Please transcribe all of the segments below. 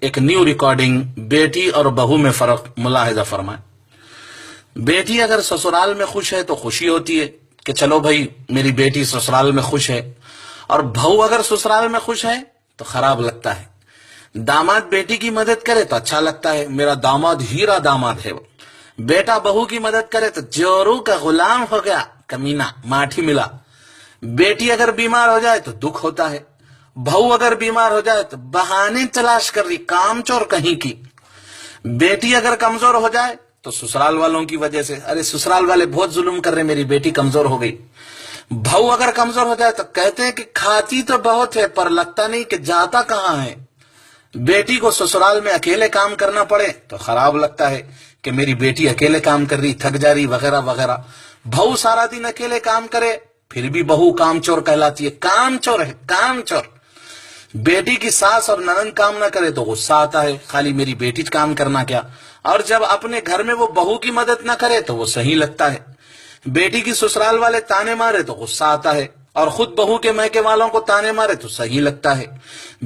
ایک new recording بیٹی اور بہو میں فرق ملاحظہ فرمائیں۔ بیٹی اگر سسرال میں خوش ہے تو خوشی ہوتی ہے کہ چلو بھائی میری بیٹی سسرال میں خوش ہے، اور بہو اگر سسرال میں خوش ہے تو خراب لگتا ہے۔ داماد بیٹی کی مدد کرے تو اچھا لگتا ہے، میرا داماد ہیرا داماد ہے وہ۔ بیٹا بہو کی مدد کرے تو جورو کا غلام ہو گیا، کمینہ ماٹھی ملا۔ بیٹی اگر بیمار ہو جائے تو دکھ ہوتا ہے، بہو اگر بیمار ہو جائے تو بہانے تلاش کر رہی، کام چور کہیں کی۔ بیٹی اگر کمزور ہو جائے تو سسرال والوں کی وجہ سے، ارے سسرال والے بہت ظلم کر رہے، میری بیٹی کمزور ہو گئی۔ بہو اگر کمزور ہو جائے تو کہتے ہیں کہ کھاتی تو بہت ہے پر لگتا نہیں کہ جاتا کہاں ہے۔ بیٹی کو سسرال میں اکیلے کام کرنا پڑے تو خراب لگتا ہے کہ میری بیٹی اکیلے کام کر رہی، تھک جا رہی وغیرہ وغیرہ۔ بہو سارا دن اکیلے کام کرے پھر بھی بہو کام چور کہلاتی ہے، کام چور ہے، کام چور۔ بیٹی کی ساس اور ننند کام نہ کرے تو غصہ آتا ہے، خالی میری بیٹی کام کرنا کیا، اور جب اپنے گھر میں وہ بہو کی مدد نہ کرے تو وہ صحیح لگتا ہے۔ بیٹی کی سسرال والے تانے مارے تو غصہ آتا ہے، اور خود بہو کے میکے والوں کو تانے مارے تو صحیح لگتا ہے۔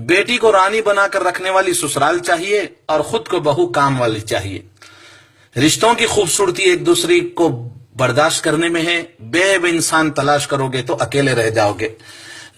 بیٹی کو رانی بنا کر رکھنے والی سسرال چاہیے، اور خود کو بہو کام والی چاہیے۔ رشتوں کی خوبصورتی ایک دوسرے کو برداشت کرنے میں ہے، بے عیب انسان تلاش کرو گے تو اکیلے رہ جاؤ گے۔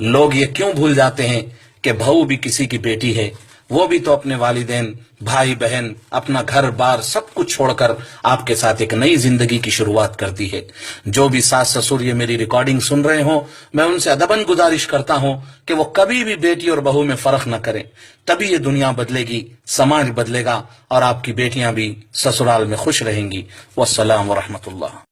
لوگ یہ کیوں بھول جاتے ہیں کہ بہو بھی کسی کی بیٹی ہے، وہ بھی تو اپنے والدین، بھائی بہن، اپنا گھر بار سب کچھ چھوڑ کر آپ کے ساتھ ایک نئی زندگی کی شروعات کرتی ہے۔ جو بھی ساس سسر یہ میری ریکارڈنگ سن رہے ہوں، میں ان سے ادباً گزارش کرتا ہوں کہ وہ کبھی بھی بیٹی اور بہو میں فرق نہ کریں، تبھی یہ دنیا بدلے گی، سماج بدلے گا، اور آپ کی بیٹیاں بھی سسرال میں خوش رہیں گی۔ والسلام ورحمۃ اللہ۔